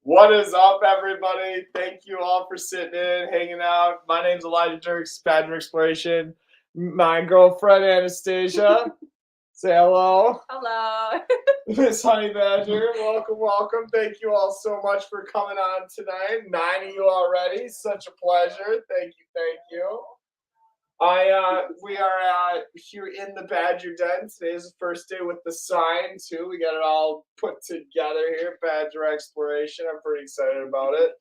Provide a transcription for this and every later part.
What is up, everybody? Thank you all for sitting in, hanging out. My name's Elijah Dirks, Badger Exploration. My girlfriend, Anastasia. Say hello. Hello. Miss Honey Badger, welcome. Thank you all so much for coming on tonight. 9 of you already. Such a pleasure. Thank you. We are here in the Badger Den. Today is the first day with the sign too. We got it all put together here, Badger Exploration. I'm pretty excited about it.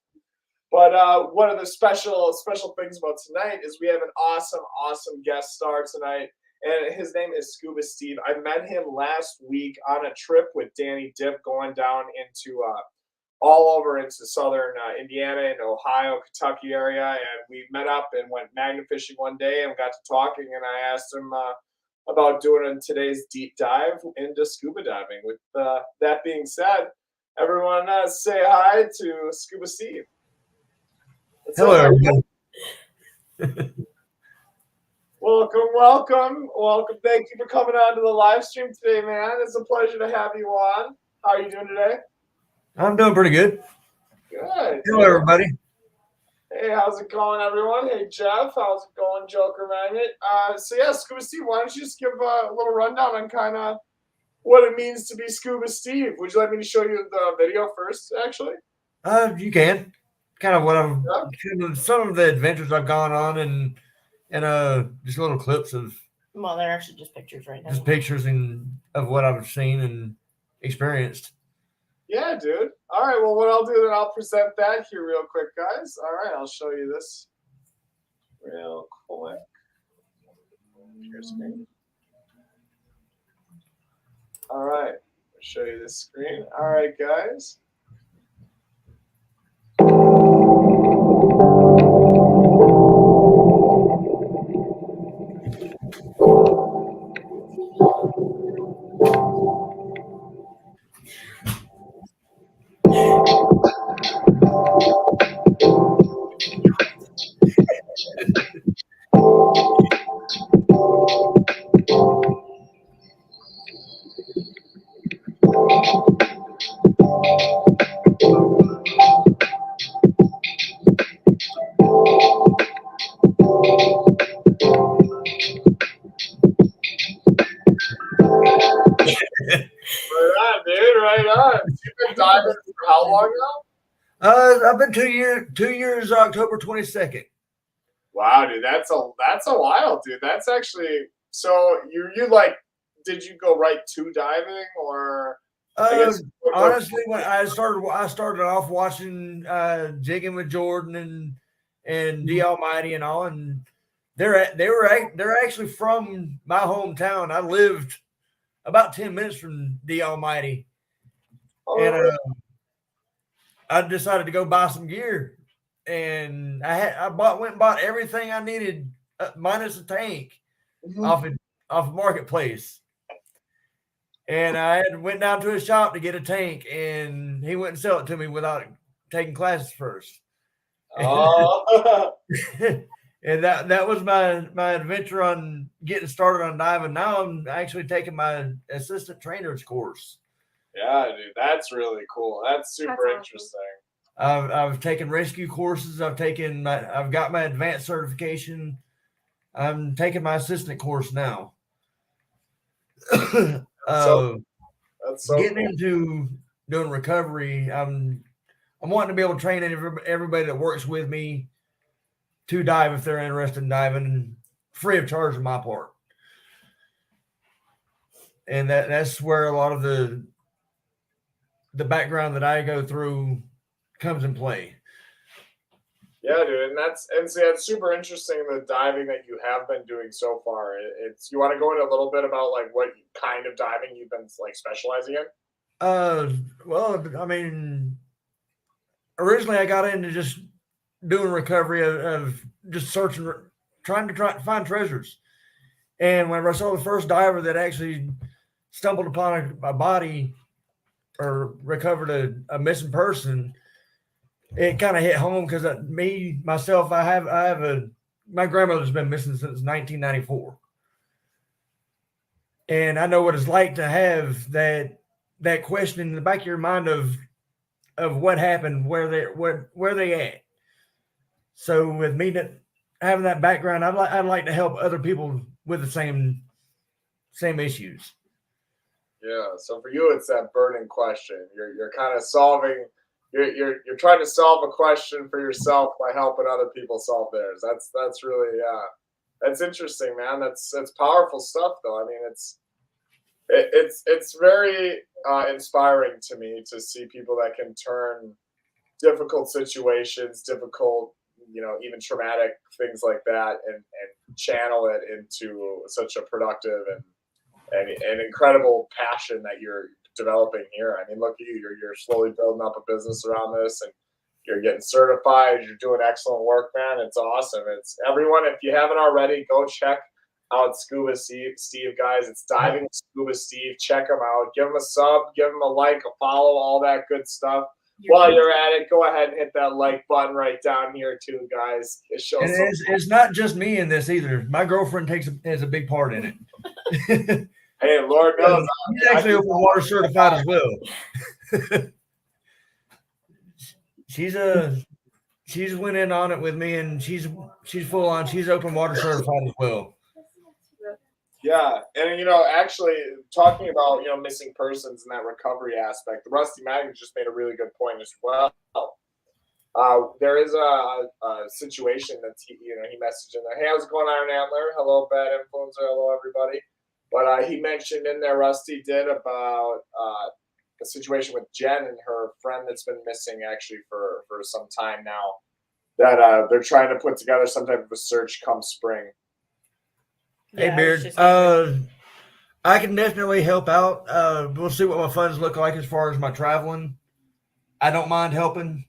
But one of the special things about tonight is we have an awesome guest star tonight, and his name is Scuba Steve. I met him last week on a trip with Danny Dip, going down into all over into southern Indiana and Ohio, Kentucky area, and we met up and went magnet fishing one day and got to talking, and I asked him about doing today's deep dive into scuba diving. With that being said, everyone say hi to Scuba Steve. Hello, everybody. Welcome. Thank you for coming on to the live stream today, man. It's a pleasure to have you on. How are you doing today? I'm doing pretty good. Good. Hello, everybody. Hey, how's it going, everyone? Hey, Jeff, how's it going, Joker Magnet? Scuba Steve, why don't you just give a little rundown on kind of what it means to be Scuba Steve? Would you like me to show you the video first, actually? You can. Kind of what some of the adventures I've gone on, and just little clips of. Well, they're actually just pictures right now. Just pictures of what I've seen and experienced. Yeah, dude. All right, well, what I'll do then, I'll present that here real quick, guys. All right, I'll show you this real quick. Share screen. All right, I'll show you this screen. All right, guys. Right on. You've been diving for how long now? I've been 2 years. 2 years, October 22nd. Wow, dude, that's a while, dude. That's actually so. You like? Did you go right to diving, or? Honestly, when I started off watching Jigging with Jordan and D Almighty and all, and they're actually from my hometown. I lived about 10 minutes from D Almighty. And I decided to go buy some gear, and I went and bought everything I needed, minus a tank, off of Marketplace. And I went down to a shop to get a tank, and he wouldn't sell it to me without taking classes first. Oh. And that was my adventure on getting started on diving. Now I'm actually taking my assistant trainer's course. Yeah, dude, that's really cool. That's super interesting. I've taken rescue courses. I've got my advanced certification. I'm taking my assistant course now. That's so getting cool. into doing recovery. I'm wanting to be able to train everybody that works with me to dive if they're interested in diving, free of charge on my part. And that's where a lot of the background that I go through comes in play. Yeah, dude, and that's super interesting, the diving that you have been doing so far. It's you want to go into a little bit about like what kind of diving you've been like specializing in? Well, I mean, originally I got into just doing recovery of just searching, trying to find treasures. And whenever I saw the first diver that actually stumbled upon a body or recovered a missing person, it kind of hit home because my grandmother's been missing since 1994. And I know what it's like to have that question in the back of your mind of, of what happened, where they at. So with me having that background, I'd like to help other people with the same issues. Yeah. So for you, it's that burning question. You're kind of solving. You're trying to solve a question for yourself by helping other people solve theirs. That's really that's interesting, man. That's powerful stuff, though. I mean, it's very inspiring to me to see people that can turn difficult situations, difficult, even traumatic things like that, and channel it into such a productive and incredible passion that you're developing here. I mean, look at you. You're slowly building up a business around this, and you're getting certified. You're doing excellent work, man. It's awesome. It's everyone. If you haven't already, go check out Scuba Steve, guys. It's Diving with Scuba Steve. Check him out. Give him a sub. Give him a like, a follow, all that good stuff. While you're at it, go ahead and hit that like button right down here too, guys. It shows. And it's not just me in this either. My girlfriend has a big part in it. Hey, Lord knows. She's actually open water certified as well. She's went in on it with me, and she's full on. She's open water certified as well. Yeah, and actually talking about missing persons and that recovery aspect, the Rusty Magnet just made a really good point as well. There is a situation that he messaged in there. Hey, how's it going, Iron Antler? Hello, Bad Influencer. Hello, everybody. But he mentioned in there, Rusty did about a situation with Jen and her friend that's been missing actually for some time now. That they're trying to put together some type of a search come spring. Hey, Beard. I can definitely help out. We'll see what my funds look like as far as my traveling. I don't mind helping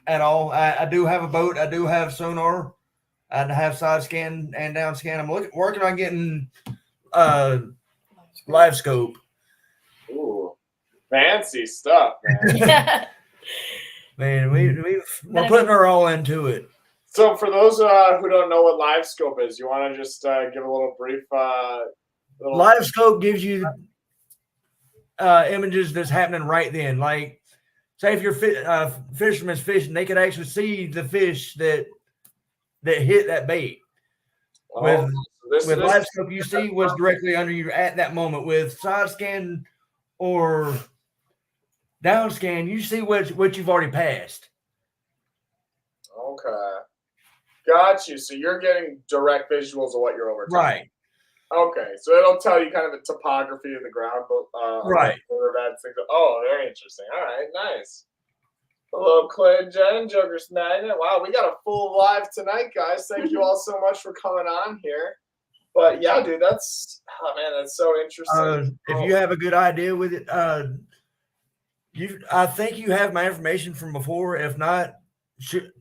at all. I do have a boat. I do have sonar. I have side scan and down scan. I'm working on getting live scope. Ooh, fancy stuff, man. Man, we're putting our all into it. So for those who don't know what live scope is, you want to just give a little brief? Live scope gives you images that's happening right then. Like, say if your fisherman's fishing, they could actually see the fish that hit that bait. With live scope, you see what's directly under you at that moment. With side scan or down scan, you see what you've already passed. Okay. Got you. So you're getting direct visuals of what you're overtaking. Right. Okay. So it'll tell you kind of the topography of the ground. Right. Oh, very interesting. All right. Nice. Hello, Clay and Jen, Joker's Magnet. Wow, we got a full live tonight, guys. Thank you all so much for coming on here. But yeah, dude, that's so interesting. If you have a good idea with it, I think you have my information from before. If not, shoot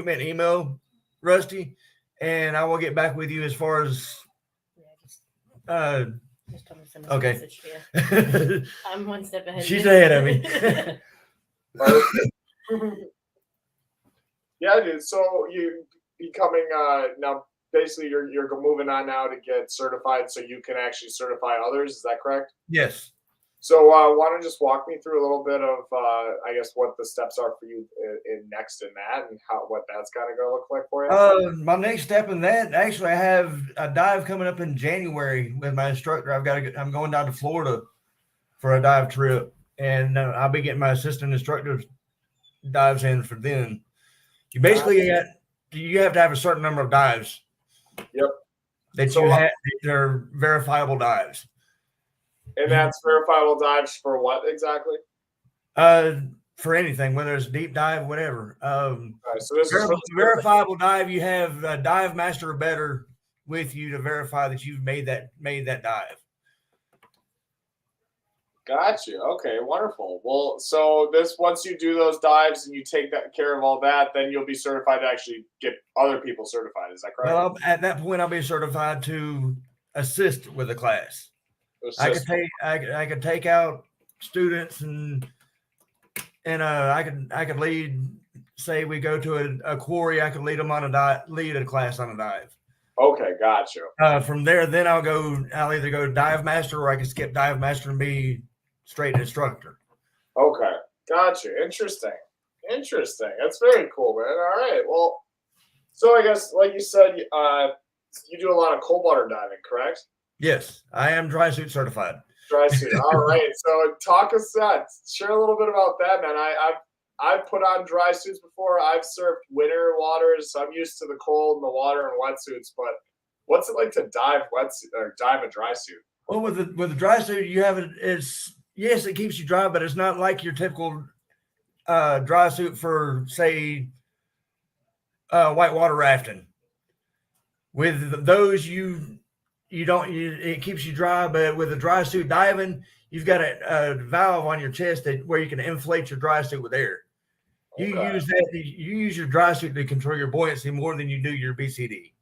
me an email, Rusty, and I will get back with you as far as just tell me some okay. message here. I'm one step ahead. She's ahead of me. Yeah, dude. So you becoming now basically you're moving on now to get certified so you can actually certify others. Is that correct? Yes. So why don't you just walk me through a little bit of I guess what the steps are for you in next in that and what that's kind of going to look like for you? My next step in that, actually, I have a dive coming up in January with my instructor. I'm going down to Florida for a dive trip, and I'll be getting my assistant instructor dives in for then. You basically you have to have a certain number of dives. Yep. They're verifiable dives. And that's verifiable dives for what exactly? For anything, whether it's deep dive, whatever. So this is verifiable dive. You have a dive master or better with you to verify that you've made that dive. Got you. Okay, wonderful. Well, so once you do those dives and you take care of all that, then you'll be certified to actually get other people certified. Is that correct? Well, at that point, I'll be certified to assist with the class. I could take out students and I could lead. Say we go to a quarry, I could lead them on lead a class on a dive. Okay, got you. From there, then I'll either go dive master or I can skip dive master and be straight instructor. Okay. Gotcha. Interesting. Interesting. That's very cool, man. All right. Well, so I guess, like you said, you do a lot of cold water diving, correct? Yes, I am dry suit certified. Dry suit. All right. So talk us that. Share a little bit about that, man. I've put on dry suits before. I've surfed winter waters. So I'm used to the cold and the water and wetsuits. But what's it like to dive dive a dry suit? Well, with the dry suit, you have it. It's yes, it keeps you dry, but it's not like your typical dry suit for, say, whitewater rafting. With those, it keeps you dry, but with a dry suit diving, you've got a valve on your chest where you can inflate your dry suit with air. You use your dry suit to control your buoyancy more than you do your BCD.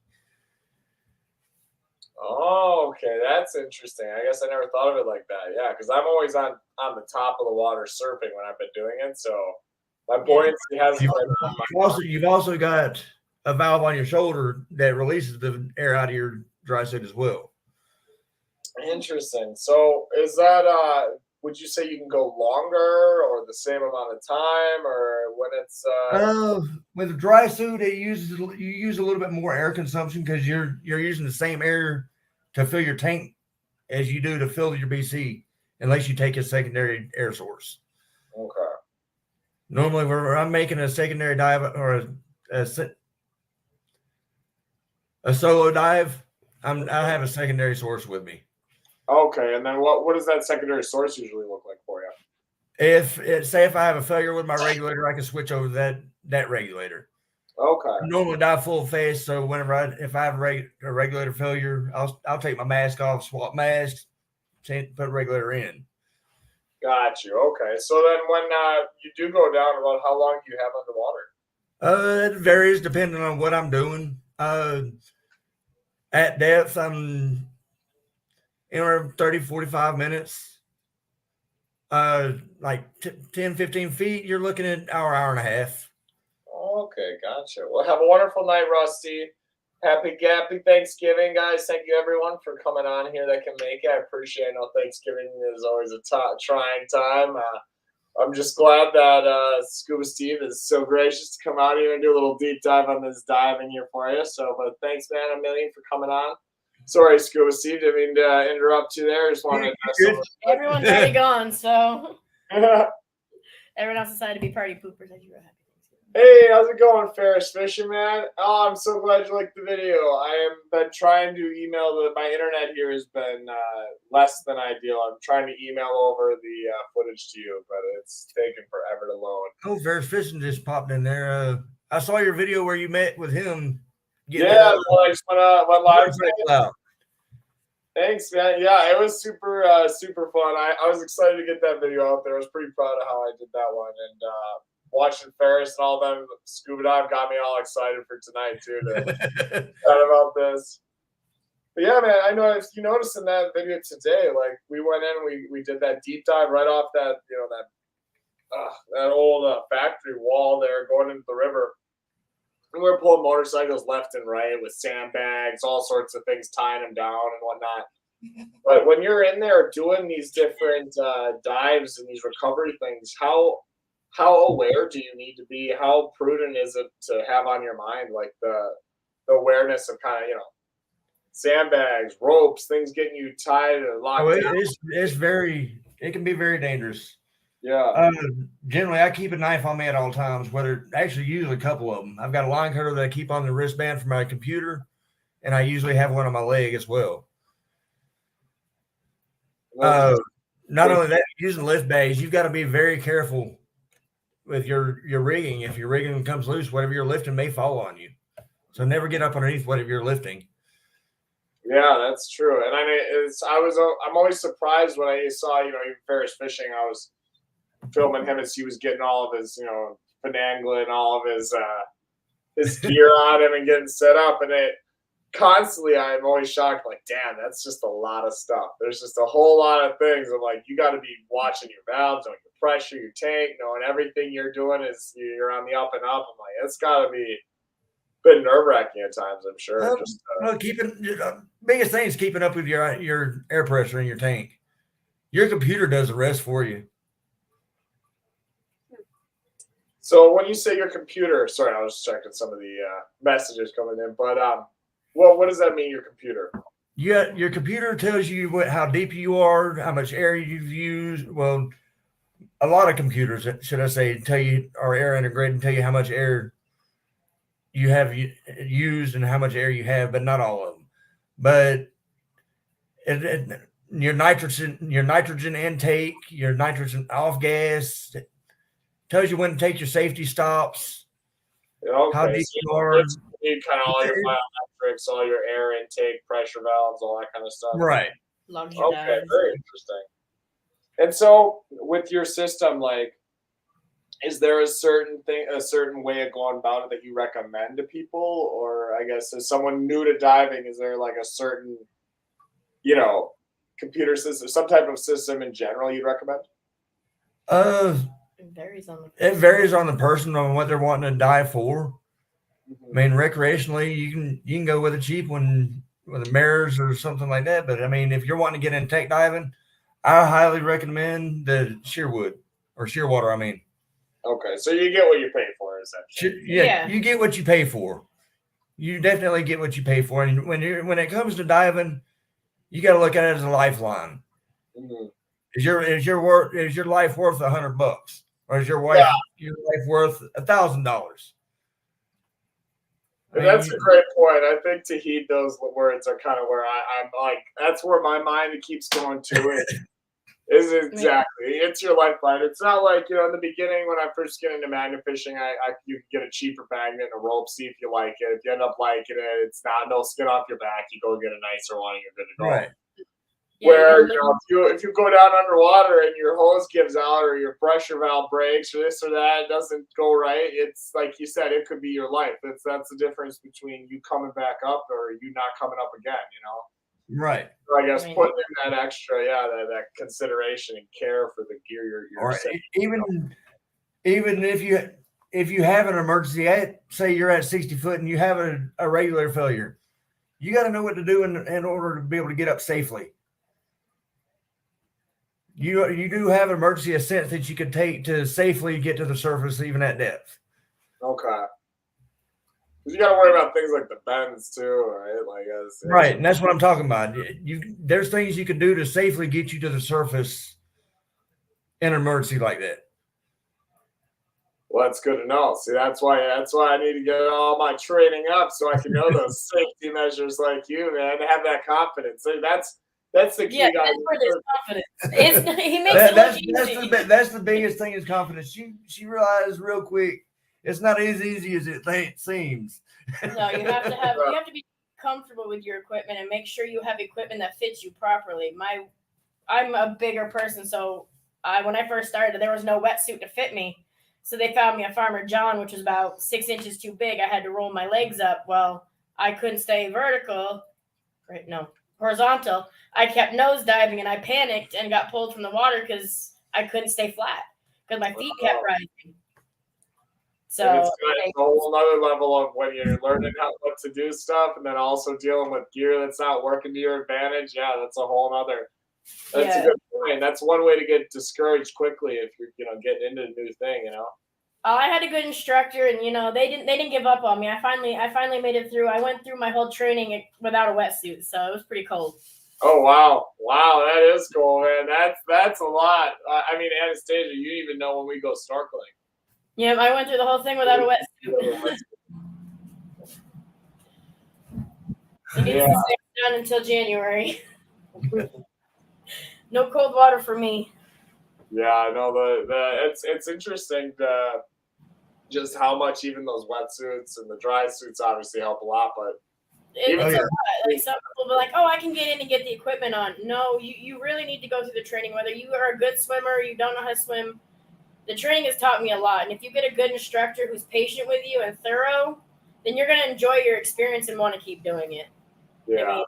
Oh, okay, that's interesting. I guess I never thought of it like that. Yeah, because I'm always on the top of the water surfing when I've been doing it, so my buoyancy hasn't been. You've also got a valve on your shoulder that releases the air out of your dry suit as well. Interesting. So is that would you say you can go longer or the same amount of time, or when it's with a dry suit, you use a little bit more air consumption because you're using the same air to fill your tank as you do to fill your BC, unless you take a secondary air source. Okay. Normally, where I'm making a secondary dive or a solo dive, I have a secondary source with me. Okay, and then what does that secondary source usually look like for you? If I have a failure with my regulator, I can switch over that regulator. Okay. I normally dive full face, so if I have a regulator failure, I'll take my mask off, swap masks, put regulator in. Got you. Okay, so then when you do go down, about how long do you have underwater? It varies depending on what I'm doing. At depth, I'm anywhere 30, 45 minutes. Like 10, 15 feet, you're looking at an hour and a half. Okay, gotcha. Well, have a wonderful night, Rusty. Happy Thanksgiving, guys. Thank you, everyone, for coming on here that can make it. I appreciate it. I know Thanksgiving is always a trying time. I'm just glad that Scuba Steve is so gracious to come out here and do a little deep dive on this diving here for you. So, but thanks, man, a million for coming on. Sorry, Scuba Steve, didn't mean to interrupt you there. Just wanted to everyone's already gone, so everyone else decided to be party poopers. Thank you. Hey, how's it going, Ferris Fishing, man? Oh, I'm so glad you liked the video. I have been trying to email my internet here has been less than ideal. I'm trying to email over the footage to you, but it's taken forever to load. Oh, Ferris Fishing just popped in there. I saw your video where you met with him. Yeah, I just went live. Thanks, man. Yeah, it was super fun. I was excited to get that video out there. I was pretty proud of how I did that one, and watching Ferris and all them scuba dive got me all excited for tonight too to chat about this. But yeah, man, I know if you noticed in that video today, like we went in, we did that deep dive right off that that old factory wall there going into the river. And we were pulling motorcycles left and right with sandbags, all sorts of things, tying them down and whatnot. But when you're in there doing these different dives and these recovery things, how aware do you need to be? How prudent is it to have on your mind, like the awareness of kind of, sandbags, ropes, things getting you tied and locked down? It can be very dangerous. Yeah. Generally, I keep a knife on me at all times, usually a couple of them. I've got a line cutter that I keep on the wristband for my computer, and I usually have one on my leg as well. Not only that, using lift bags, you've got to be very careful with your rigging. If your rigging comes loose, whatever you're lifting may fall on you. So never get up underneath whatever you're lifting. Yeah, that's true. And I mean, I'm always surprised when I saw, even Ferris Fishing, I was filming him as he was getting all of his, finagling all of his gear on him and getting set up. And constantly, I'm always shocked, like, damn, that's just a lot of stuff. There's just a whole lot of things. I'm like, you got to be watching your valves, knowing your pressure, your tank, knowing everything you're doing is you're on the up and up. I'm like, it's got to be been nerve-wracking at times, I'm sure. Biggest thing is keeping up with your air pressure in your tank. Your computer does the rest for you. So when you say your computer, sorry, I was checking some of the messages coming in, but what does that mean? Your computer? Yeah, your computer tells you how deep you are, how much air you've used. Well, a lot of computers, should I say, tell you are air integrated and tell you how much air you have used and how much air you have, but not all of them. But your nitrogen intake, your nitrogen off gas, tells you when to take your safety stops. Okay, How deep so you are. you kind of all your biometrics, all your air intake, pressure valves, all that kind of stuff. Right. Luxury Okay, dives. very interesting. And so with your system, like, is there a certain way of going about it that you recommend to people? Or I guess as someone new to diving, is there like a certain, computer system, some type of system in general you'd recommend? It varies on the person. It varies on the person on what they're wanting to dive for. Mm-hmm. I mean, recreationally, you can go with a cheap one, with a mirrors or something like that. But I mean, if you're wanting to get into tech diving, I highly recommend the Shearwater. I mean, okay, so you get what you pay for, essentially. Yeah, you get what you pay for. You definitely get what you pay for, and when it comes to diving, you got to look at it as a lifeline. Mm-hmm. Is your life worth $100, or is your life worth $1,000? That's a great point. I think to heed those words are kind of where I'm like, that's where my mind keeps going to it. Is exactly. It's your lifeline. It's not like, in the beginning when I first get into magnet fishing, you can get a cheaper magnet and a rope, see if you like it. If you end up liking it, it's not no skin off your back. You go get a nicer one and you're good to go. Right. Where if you go down underwater and your hose gives out or your pressure valve breaks or this or that, it doesn't go right. It's like you said, it could be your life. That's the difference between you coming back up or you not coming up again. Right. So I guess putting in that extra, that consideration and care for the gear you're even if you have an emergency, say you're at 60 foot and you have a regular failure, you got to know what to do in order to be able to get up safely. You do have an emergency ascent that you can take to safely get to the surface, even at depth. Okay. You got to worry about things like the bends too, right? Right, and that's what I'm talking about. There's things you can do to safely get you to the surface in an emergency like that. Well, that's good to know. See, that's why I need to get all my training up so I can know those safety measures like you, man, to have that confidence. So that's the key. Yeah, that's where there's confidence. He makes it look easy. That's the biggest thing is confidence. She realized real quick it's not as easy as it seems. No, you have to be comfortable with your equipment and make sure you have equipment that fits you properly. I'm a bigger person, so when I first started, there was no wetsuit to fit me. So they found me a Farmer John, which was about 6 inches too big. I had to roll my legs up. Well, I couldn't stay horizontal. I kept nose diving and I panicked and got pulled from the water because I couldn't stay flat because my feet kept rising. So it's a whole other level of when you're learning what to do stuff and then also dealing with gear that's not working to your advantage. Yeah, that's a whole other. That's a good point. That's one way to get discouraged quickly if you're getting into a new thing. I had a good instructor, and they didn't give up on me. I finally made it through. I went through my whole training without a wetsuit, so it was pretty cold. Oh wow, that is cool, man. That's a lot. I mean, Anastasia, you even know when we go snorkeling. Yeah, I went through the whole thing without a wetsuit. It needs to stay down until January. No cold water for me. Yeah, I know it's interesting just how much even those wetsuits and the dry suits obviously help a lot, but it's a lot. Like some people be like, "Oh, I can get in and get the equipment on." No, you really need to go through the training. Whether you are a good swimmer or you don't know how to swim, the training has taught me a lot. And if you get a good instructor who's patient with you and thorough, then you're going to enjoy your experience and want to keep doing it. Yeah.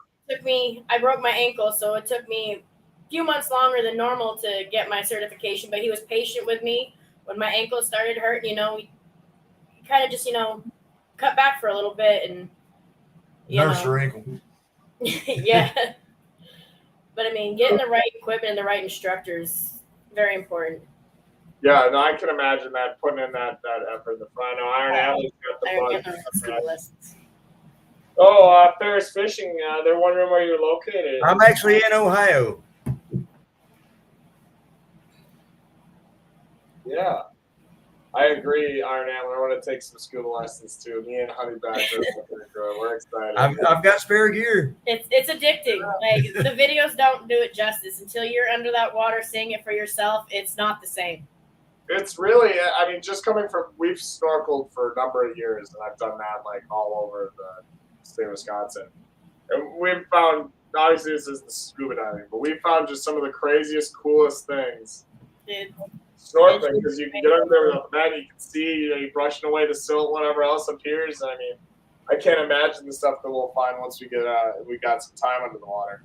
I broke my ankle, so it took me few months longer than normal to get my certification, but he was patient with me when my ankle started hurting. We kind of just cut back for a little bit and nurse your ankle. Yeah, but I mean, getting the right equipment and the right instructors very important. Yeah, no, I can imagine that putting in that effort in the front. I know Iron Alley's got the They're bug. getting the scuba lessons. Oh, Ferris Fishing. They're wondering where you're located. I'm actually in Ohio. Yeah, I agree, Iron Antler. I want to take some scuba lessons too. Me and Honey Badger, we're excited. I've got spare gear. It's addicting. Like the videos don't do it justice. Until you're under that water seeing it for yourself, it's not the same. It's really, I mean, just coming from, we've snorkeled for a number of years, and I've done that like all over the state of Wisconsin. And we've found, obviously this is the scuba diving, but we've found just some of the craziest, coolest things. Snorkeling, because you can get under there without the mat, you can see, you're brushing away the silt, whatever else appears. I mean, I can't imagine the stuff that we'll find once we got some time under the water.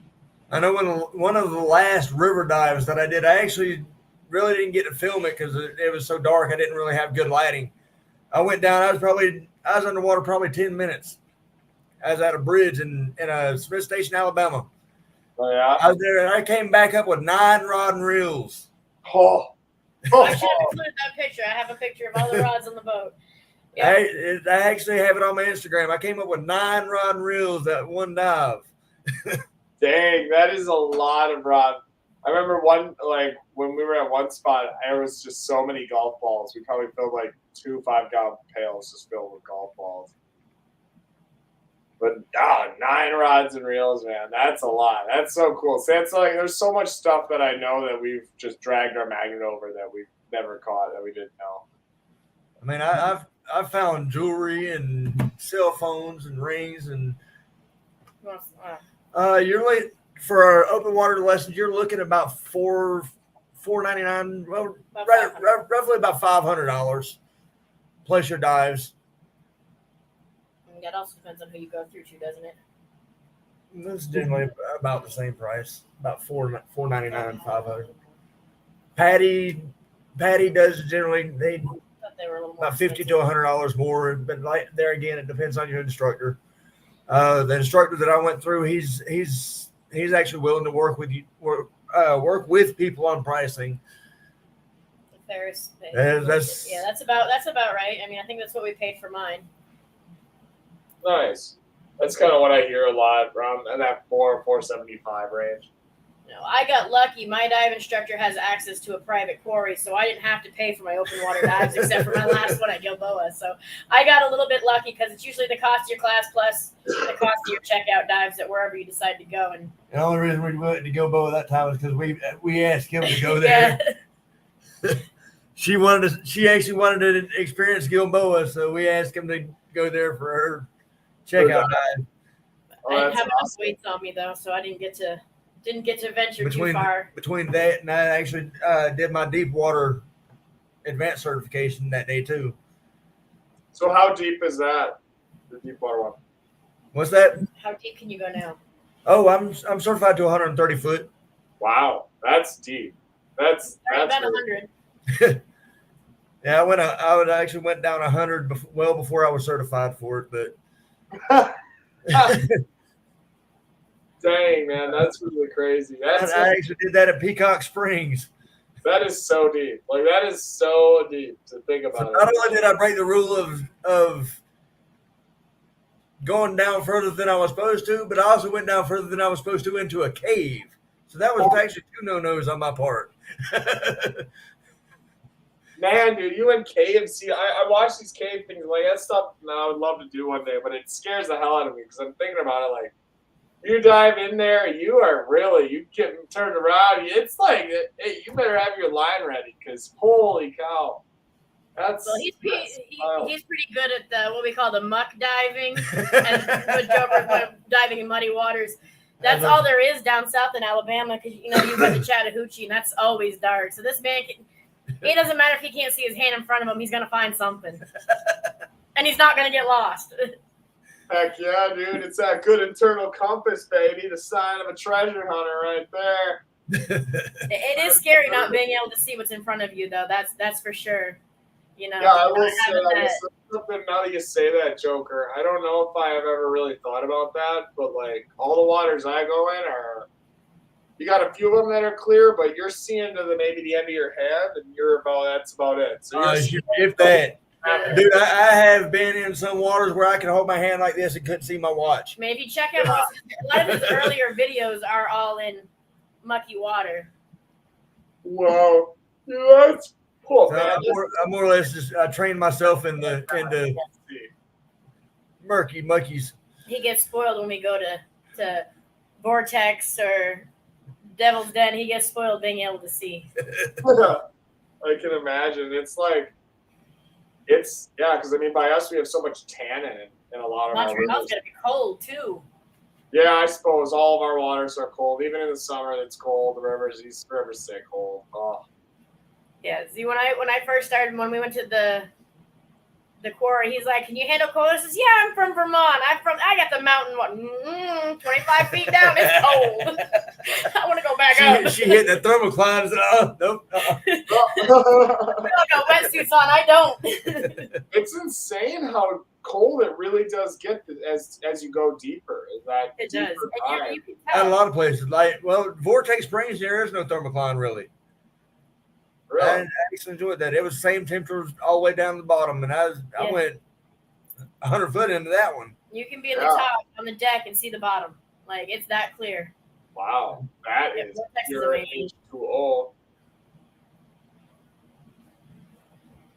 I know one of the last river dives that I did, I actually really didn't get to film it because it was so dark. I didn't really have good lighting. I went down. I was underwater probably 10 minutes. I was at a bridge in Smith Station, Alabama. Oh yeah. I was there, and I came back up with 9 rod and reels. Oh. I should have included that picture. I have a picture of all the rods on the boat. Yeah. I actually have it on my Instagram. I came up with 9 rod and reels that one dive. Dang, that is a lot of rod. I remember when we were at one spot, there was just so many golf balls. We probably filled like 2 5-gallon pails just filled with golf balls. But 9 rods and reels, man, that's a lot. That's so cool. So that's like, there's so much stuff that I know that we've just dragged our magnet over that we've never caught that we didn't know. I mean, I've found jewelry and cell phones and rings and you're late for our open water lessons. You're looking at about $499. Well, roughly about $500 plus your dives. That also depends on who you go through to, doesn't it? That's generally about the same price, about $499, $500. Patty does generally they were a little more about $50 to $100 more, but like there again, it depends on your instructor. The instructor that I went through, he's actually willing to work with people on pricing. Ferris. That's about right. I mean, I think that's what we paid for mine. Nice. That's kind of what I hear a lot around in that $475 range. No, I got lucky. My dive instructor has access to a private quarry, so I didn't have to pay for my open water dives except for my last one at Gilboa. So I got a little bit lucky because it's usually the cost of your class plus the cost of your checkout dives at wherever you decide to go. And the only reason we went to Gilboa that time was because we asked him to go there. She actually wanted to experience Gilboa, so we asked him to go there for her checkout dive. I didn't have enough weights on me though, so I didn't get to venture too far. Between that and I actually did my deep water advanced certification that day too. So how deep is that? The deep water one. What's that? How deep can you go now? Oh, I'm certified to 130 foot. Wow, that's deep. That's about 100. Yeah, I actually went down 100 well before I was certified for it, but. Dang, man, that's really crazy. I actually did that at Peacock Springs. That is so deep. Like, that is so deep to think about. Not only did I break the rule of going down further than I was supposed to, but I also went down further than I was supposed to into a cave. So that was actually 2 no-nos on my part. Man, dude, you and cave. See, I watch these cave things. Like, that's stuff that I would love to do one day, but it scares the hell out of me because I'm thinking about it like, you dive in there, you get turned around. It's like, hey, you better have your line ready because holy cow. He's pretty good at what we call the muck diving and with Joby diving in muddy waters. That's all there is down south in Alabama because you've got the Chattahoochee and that's always dark. So this man it doesn't matter if he can't see his hand in front of him, he's gonna find something. And he's not gonna get lost. Heck yeah, dude. It's that good internal compass, baby. The sign of a treasure hunter right there. It is scary not being able to see what's in front of you, though. That's for sure. Yeah, I will say something now that you say that, Joker. I don't know if I have ever really thought about that, but like all the waters I go in You got a few of them that are clear, but you're seeing to maybe the end of your hand, and that's about it. So if that. Dude, I have been in some waters where I can hold my hand like this and couldn't see my watch. I mean, if you check out a lot of his earlier videos are all in mucky water. Whoa, that's cool, So man. I more or less just trained myself into muckies. He gets spoiled when we go to Vortex or Devil's Den. He gets spoiled being able to see. I can imagine. Because I mean, by us, we have so much tannin in a lot of our rivers. Montreal's gonna be cold too. Yeah, I suppose all of our waters are cold. Even in the summer, it's cold. The rivers stay cold. Oh. Yeah. See, when I first started, when we went to the quarry, he's like, "Can you handle cold?" I says, "Yeah, I'm from Vermont. I got the mountain 25 feet down. It's cold. I want to go back up." She hit the thermocline and said, nope. I got wetsuits on. I don't. It's insane how cold it really does get as you go deeper. It does. And you can At tell. a lot of places, Vortex Springs, there is no thermocline really. Really? I actually enjoyed that. It was the same temperatures all the way down to the bottom, and I went 100 foot into that one. You can be in the top on the deck and see the bottom. Like, it's that clear. Wow, that is Vortex is pure amazing. H2O.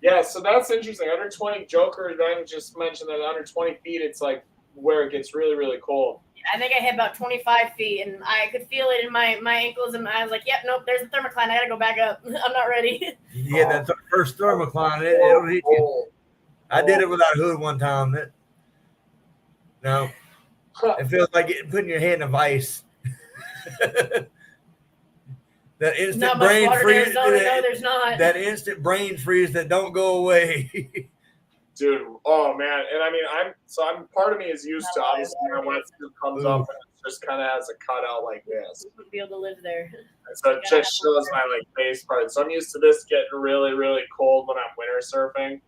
Yeah, so that's interesting. Under 20, Joker then just mentioned that under 20 feet, it's like where it gets really, really cold. I think I hit about 25 feet, and I could feel it in my ankles, and I was like, "Yep, nope, there's a thermocline. I gotta go back up. I'm not ready." Yeah, that first thermocline, it'll hit you. I did it without a hood one time. It feels like putting your head in a vice. That instant Not much brain water in freeze. Arizona. No, there's not. That instant brain freeze that don't go away. Dude, oh man, and I mean, I'm part of me is used to obviously my wetsuit comes up and it just kind of has a cutout like this. You wouldn't be able to live there. And so it just shows my face part. So I'm used to this getting really, really cold when I'm winter surfing.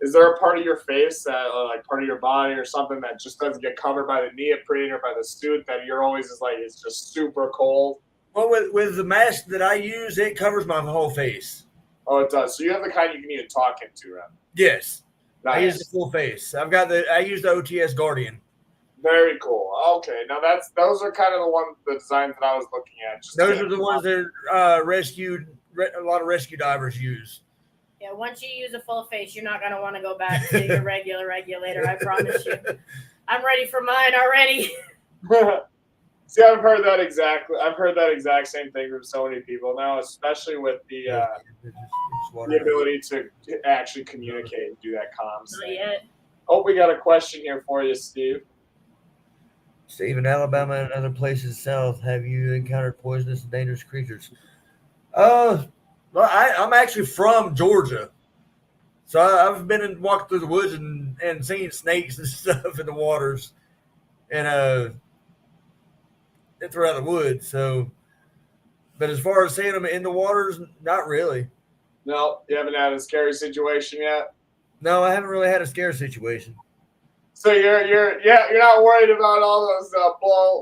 Is there a part of your face that, part of your body or something that just doesn't get covered by the neoprene or by the suit that you're always just like it's just super cold? Well, with the mask that I use, it covers my whole face. Oh, it does. So you have the kind you can even talk into, right? Yes. Nice. I use the full face. I use the OTS Guardian. Very cool. Okay, now those are kind of the designs that I was looking at. Those are the ones that a lot of rescue divers use. Yeah, once you use a full face, you're not gonna want to go back to your regular regulator. I promise you. I'm ready for mine already. See, I've heard that exact same thing from so many people now, especially with the ability to actually communicate and do that comms. Not yet. Oh, we got a question here for you, Steve. Steve, in Alabama and other places south, have you encountered poisonous and dangerous creatures? Well, I'm actually from Georgia, so I've been and walked through the woods and seen snakes and stuff in the waters, and throughout the woods. So, but as far as seeing them in the waters, not really. No, you haven't had a scary situation yet. No, I haven't really had a scare situation. So you're not worried about all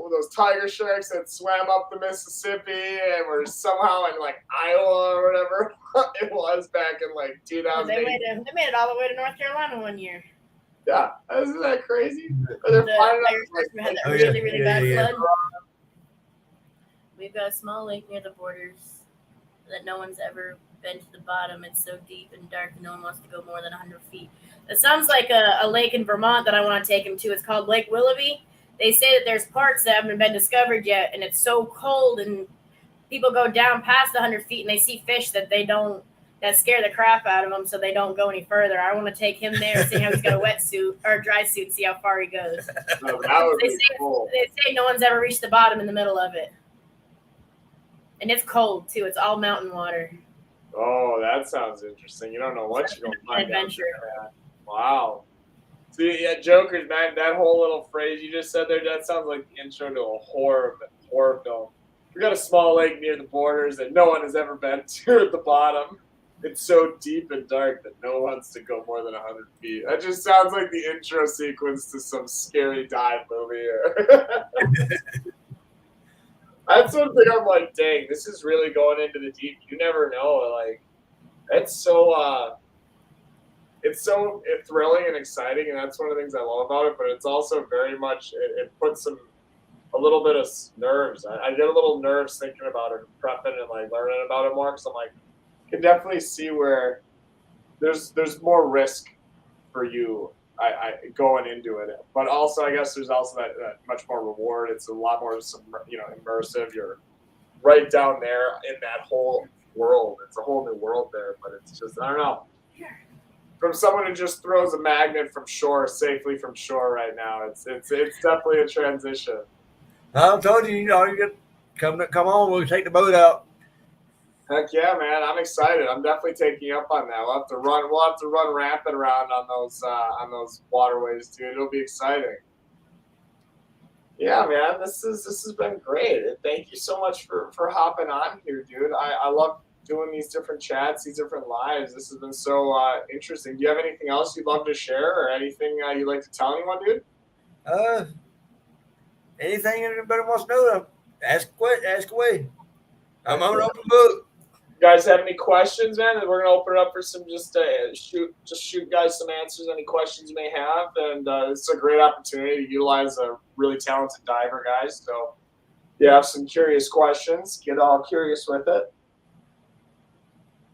those tiger sharks that swam up the Mississippi and were somehow in like Iowa or whatever it was back in like 2008. They made it all the way to North Carolina one year. Yeah, isn't that crazy? The tiger sharks had that really bad flood. We've got a small lake near the borders that no one's ever been to the bottom. It's so deep and dark and no one wants to go more than 100 feet. It sounds like a lake in Vermont that I want to take him to. It's called Lake Willoughby. They say that there's parts that haven't been discovered yet, and it's so cold, and people go down past 100 feet and they see fish that scare the crap out of them, so they don't go any further. I want to take him there, see how he's got a wetsuit or a dry suit, see how far he goes. No, that would be cool. They say no one's ever reached the bottom in the middle of it. And it's cold, too. It's all mountain water. Oh, that sounds interesting. You don't know what you're going to find adventure. out. Wow. See, yeah, Joker's, man, that whole little phrase you just said there, that sounds like the intro to a horror film. We got a small lake near the borders that no one has ever been to at the bottom. It's so deep and dark that no one wants to go more than 100 feet. That just sounds like the intro sequence to some scary dive movie. That's one thing I'm like, dang, this is really going into the deep. You never know. Like, it's so thrilling and exciting, and that's one of the things I love about it. But it's also very much it puts a little bit of nerves. I get a little nerves thinking about it, prepping and like learning about it more, because I'm like, can definitely see where there's more risk for you. I going into it, but also I guess there's also that much more reward. It's a lot more immersive. You're right down there in that whole world. It's a whole new world there, but it's just I don't know. From someone who just throws a magnet from shore safely from shore right now, it's definitely a transition. I told you, you get come on, we'll take the boat out. Heck yeah, man! I'm excited. I'm definitely taking you up on that. We'll have to run rampant around on those waterways, dude. It'll be exciting. Yeah, man. This has been great. Thank you so much for hopping on here, dude. I love doing these different chats, these different lives. This has been so interesting. Do you have anything else you'd love to share, or anything you'd like to tell anyone, dude? Anything anybody wants to know, ask away. I'm an open book. You guys have any questions, man? And we're gonna open it up for some shoot guys some answers, any questions you may have. And it's a great opportunity to utilize a really talented diver, guys. So if you have some curious questions, get all curious with it.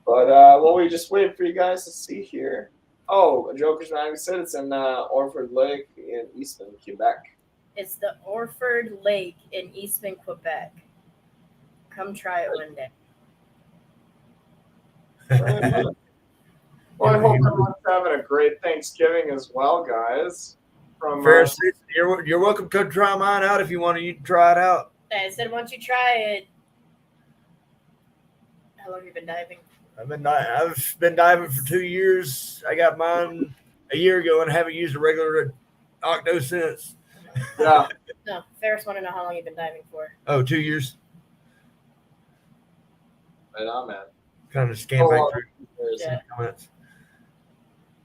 But while we just wait for you guys to see here. Oh, Joker's Mag said it's in Orford Lake in Eastman, Quebec. It's the Orford Lake in Eastman, Quebec. Come try it one day. Well, I hope everyone's having a great Thanksgiving as well, guys. From you're welcome to try mine out if you want to try it out. I said once you try it. How long have you been diving? I've been diving for 2 years. I got mine a year ago and haven't used a regular octo since. Yeah. No, Ferris want to know how long you've been diving for. Oh, 2 years. Right on, man. Kind of scan back through Yeah. comments.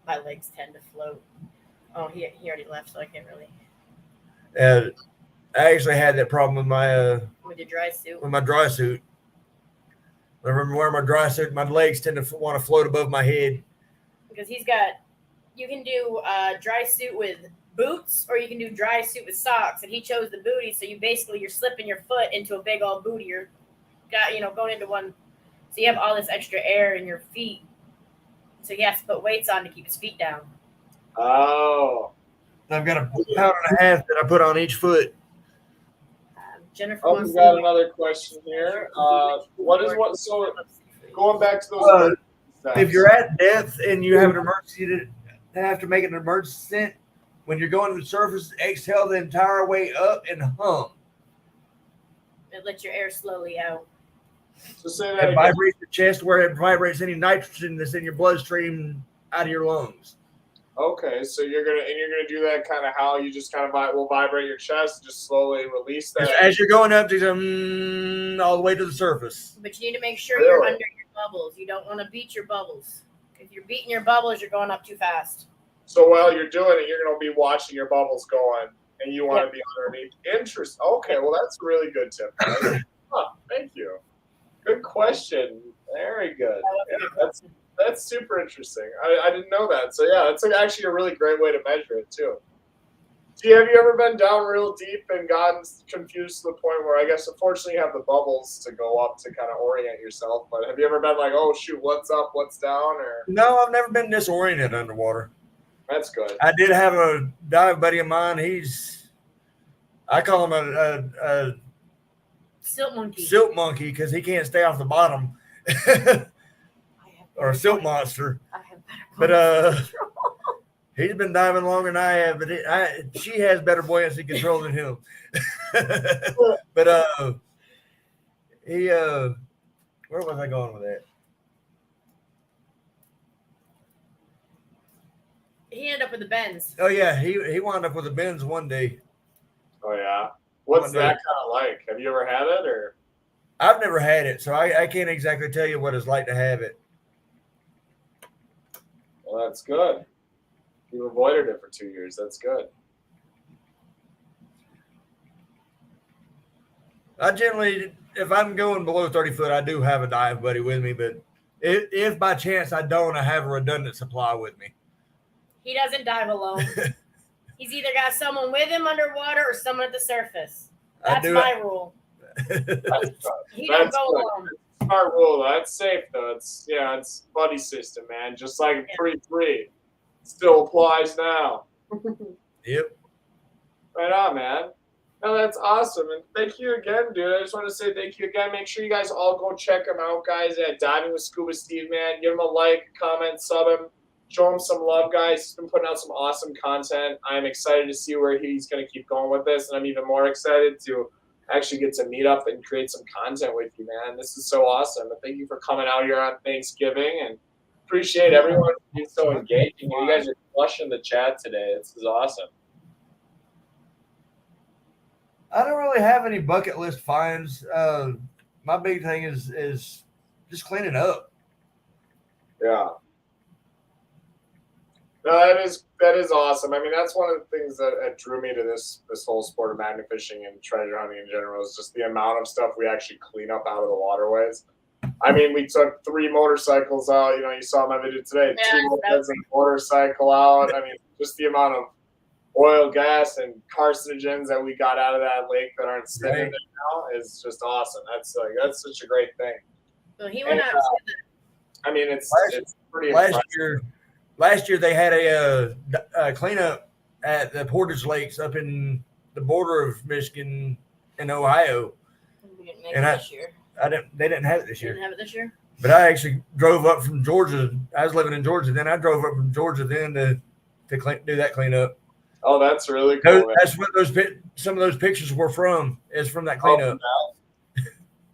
My legs tend to float. Oh, he already left, so I can't really. I actually had that problem with my With your dry suit. with my dry suit. Whenever I'm wearing my dry suit, my legs tend to want to float above my head. Because you can do dry suit with boots, or you can do dry suit with socks, and he chose the booty, so you're slipping your foot into a big old booty. You're going into one, so you have all this extra air in your feet. So he has to put weights on to keep his feet down. Oh. I've got a pound and a half that I put on each foot. Jennifer. Oh, we've got another question here. So going back to those. If you're at depth and you have an emergency, you have to make an emergency descent. When you're going to the surface, exhale the entire way up and hum. It lets your air slowly out. So say that it vibrates the chest where it vibrates any nitrogen that's in your bloodstream out of your lungs. Okay, so you're gonna do that kind of how you just kind of will vibrate your chest, just slowly release that as you're going up to all the way to the surface. But you need to make sure you're under your bubbles. You don't want to beat your bubbles. If you're beating your bubbles, you're going up too fast. So while you're doing it, you're gonna be watching your bubbles going, and you want to be underneath. Interesting. Okay, well that's a really good tip. Right? Thank you. Good question. Very good. Yeah, that's super interesting. I didn't know that. So yeah, it's actually a really great way to measure it too. Have you ever been down real deep and gotten confused to the point where I guess unfortunately you have the bubbles to go up to kind of orient yourself, but have you ever been like, oh shoot, what's up, what's down? Or no, I've never been disoriented underwater. That's good. I did have a dive buddy of mine. I call him a silt monkey. Silt monkey because he can't stay off the bottom. Or a silt monster. I have better but he's been diving longer than I have, but she has better buoyancy control than him. But he where was I going with that? He ended up with the bends. Oh yeah, he wound up with the bends one day. Oh yeah. What's that kind of like? Have you ever had it or? I've never had it, so I can't exactly tell you what it's like to have it. Well, that's good. You've avoided it for 2 years. That's good. I generally, if I'm going below 30 foot, I do have a dive buddy with me, but if by chance I don't, I have a redundant supply with me. He doesn't dive alone. He's either got someone with him underwater or someone at the surface. That's my rule. He don't go alone. Smart rule. That's safe though. It's buddy system, man. Just like pre-3, still applies now. Yep. Right on, man. No, that's awesome. And thank you again, dude. I just want to say thank you again. Make sure you guys all go check him out, guys, at Diving with Scuba Steve, man. Give him a like, comment, sub him. Show him some love, guys. He's been putting out some awesome content. I'm excited to see where he's going to keep going with this. And I'm even more excited to actually get to meet up and create some content with you, man. This is so awesome. And thank you for coming out here on Thanksgiving. And appreciate everyone being so engaging. You guys are flushing the chat today. This is awesome. I don't really have any bucket list finds. My big thing is just cleaning up. Yeah. No, that is awesome. I mean, that's one of the things that drew me to this whole sport of magnet fishing and treasure hunting in general is just the amount of stuff we actually clean up out of the waterways. I mean, we took 3 motorcycles out. You know, you saw my video today. 2 mopeds and a motorcycle out. I mean, just the amount of oil, gas, and carcinogens that we got out of that lake that aren't sitting there now is just awesome. That's such a great thing. So he went out. I mean, it's pretty impressive. Last year they had a cleanup at the Portage Lakes up in the border of Michigan and Ohio. We didn't make it this year. They didn't have it this year. Didn't have it this year. But I actually drove up from Georgia. I was living in Georgia then. I drove up from Georgia then to do that cleanup. Oh, that's really cool. That's what some of those pictures were from. Is from that cleanup.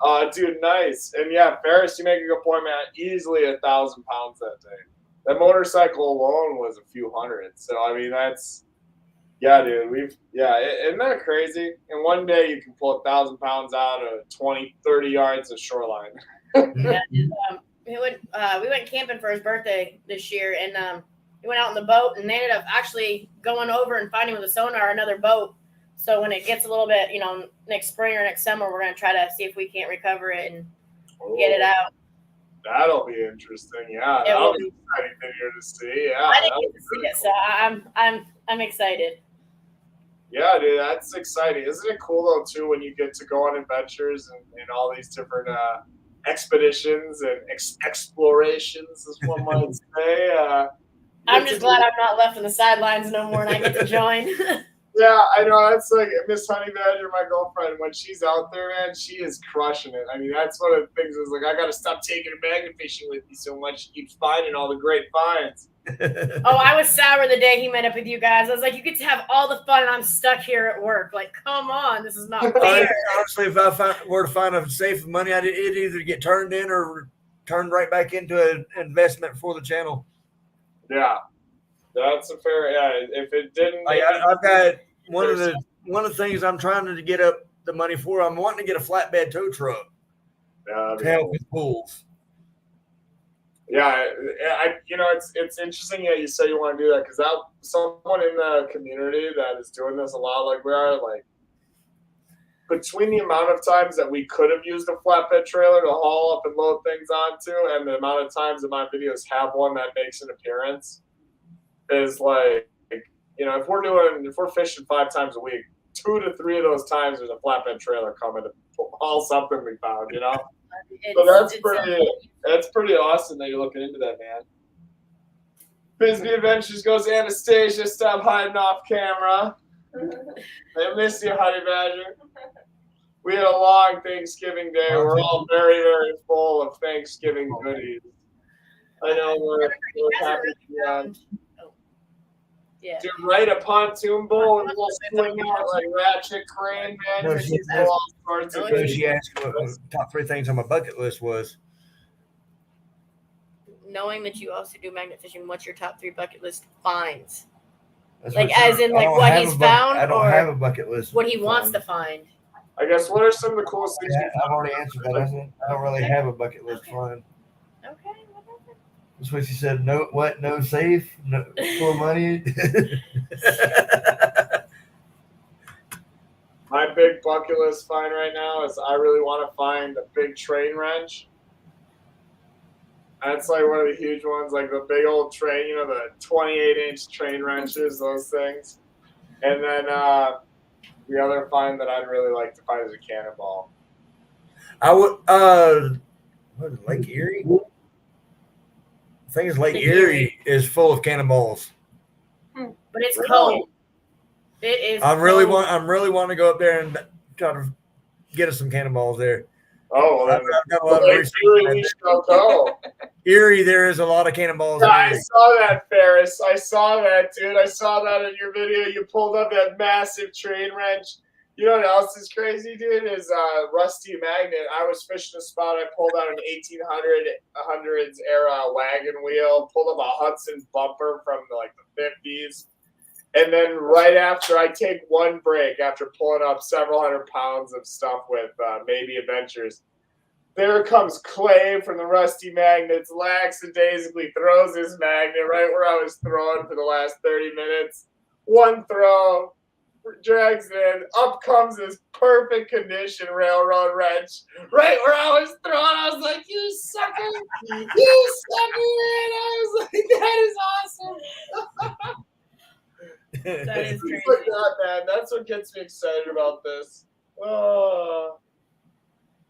Oh, dude, nice. And yeah, Ferris, you make a good point, man. Easily 1,000 pounds that day. That motorcycle alone was a few hundred. So I mean, dude. Isn't that crazy? And one day you can pull 1,000 pounds out of 20, 30 yards of shoreline. Yeah, we went camping for his birthday this year, and we went out in the boat, and they ended up actually going over and finding with a sonar another boat. So when it gets a little bit, next spring or next summer, we're going to try to see if we can't recover it and get it out. That'll be interesting. Yeah, that'll be exciting video to see. Yeah, I didn't get to see it, so I'm excited. Yeah, dude, that's exciting. Isn't it cool though too when you get to go on adventures and all these different expeditions and explorations, as one might say. I'm just glad I'm not left on the sidelines no more, and I get to join. Yeah, I know. It's like Miss Honey Badger, my girlfriend, when she's out there, man, she is crushing it. I mean, that's one of the things is like, I got to stop taking her magnet fishing with me so much. She keeps finding all the great finds. Oh, I was sour the day he met up with you guys. I was like, you get to have all the fun, and I'm stuck here at work. Like, come on, this is not fair. Honestly, if I were to find a safe money, it'd either get turned in or turned right back into an investment for the channel. Yeah. That's a fair. Yeah, if it didn't, I've got one of the things I'm trying to get up the money for. I'm wanting to get a flatbed tow truck to help with pools. Yeah, it's interesting that you say you want to do that because someone in the community that is doing this a lot, like we are, like between the amount of times that we could have used a flatbed trailer to haul up and load things onto, and the amount of times that my videos have one that makes an appearance. Is like, if we're fishing 5 times a week, 2 to 3 of those times there's a flatbed trailer coming to haul something we found, So that's pretty awesome that you're looking into that, man. Bisbee Adventures goes, Anastasia, stop hiding off camera. I miss you, Honey Badger. We had a long Thanksgiving day. We're all very, very full of Thanksgiving goodies. I know we're happy to be on. Yeah. Dude, right, a pontoon bowl and we'll swing out like Ratchet Crane, man. She asked what the top 3 things on my bucket list was. Knowing that you also do magnet fishing, what's your top 3 bucket list finds? Like, as in, like, what he's found? I don't have a bucket list. What he wants to find. I guess, what are some of the coolest things? I've already answered that. I don't really have a bucket list find. Okay. That's what she said. No, what? No safe? No full money? My big bucket list find right now is I really want to find a big train wrench. That's like one of the huge ones, like the big old train, you know, the 28-inch train wrenches, those things. And then the other find that I'd really like to find is a cannonball. I would what is it, Lake Erie? I think it's Lake Erie is full of cannonballs. But it's cold. It is. I'm really wanting to go up there and try to get us some cannonballs there. Oh, well, I've got a lot of research. we shall go. Erie, there is a lot of cannonballs. Yeah, I saw that, Ferris. I saw that, dude. I saw that in your video. You pulled up that massive train wrench. You know what else is crazy, dude? Is rusty magnet. I was fishing a spot. I pulled out an 1800s era wagon wheel. Pulled up a Hudson bumper from like the 50s. And then right after I take one break, after pulling up several hundred pounds of stuff with Maybe Adventures, there comes Clay from the Rusty Magnets, lackadaisically throws his magnet right where I was throwing for the last 30 minutes. One throw, drags it in, up comes this perfect condition railroad wrench right where I was throwing. I was like, you sucker, you sucker, man. I was like, that is awesome. That is crazy. Like that, man. That's what gets me excited about this.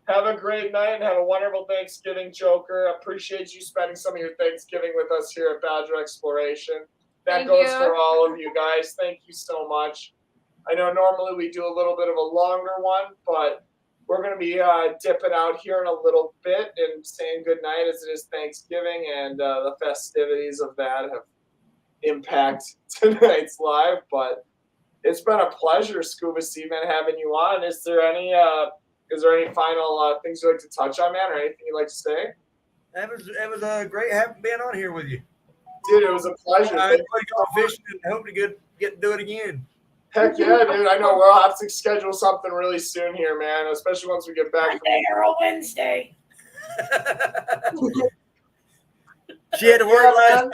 Have a great night and have a wonderful Thanksgiving, Joker. Appreciate you spending some of your Thanksgiving with us here at Badger Exploration. That goes for all of you guys. Thank you so much. I know normally we do a little bit of a longer one, but we're going to be dipping out here in a little bit and saying goodnight as it is Thanksgiving, and the festivities of that have impact tonight's live. But it's been a pleasure, Scuba Seaman, having you on. Is there any final things you'd like to touch on, man, or anything you'd like to say? It was great having been on here with you, dude. It was a pleasure. I enjoyed going fishing and hope to get to do it again. Heck yeah, dude. I know we'll have to schedule something really soon here, man, especially once we get back. Monday or a Wednesday. She had to work last time.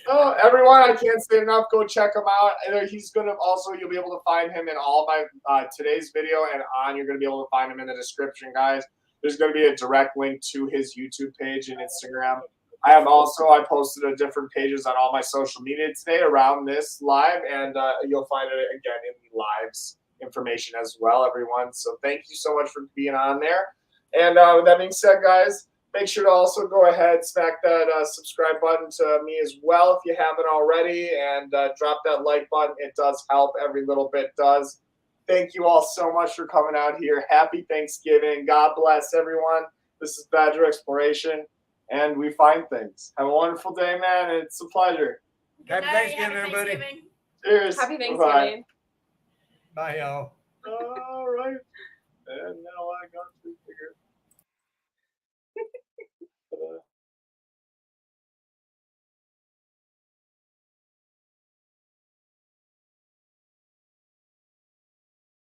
Oh, everyone, I can't say enough. Go check him out. He's going to also, you'll be able to find him in all of my today's video and on. You're going to be able to find him in the description, guys. There's going to be a direct link to his YouTube page and Instagram. I posted a different pages on all my social media today around this live, and you'll find it again in the lives information as well, everyone. So thank you so much for being on there. And with that being said, guys, make sure to also go ahead, smack that subscribe button to me as well if you haven't already, and drop that like button. It does help. Every little bit does. Thank you all so much for coming out here. Happy Thanksgiving. God bless everyone. This is Badger Exploration, and we find things. Have a wonderful day, man. It's a pleasure. Happy Thanksgiving, everybody. Cheers. Happy Thanksgiving. Bye, y'all. All right. And now I got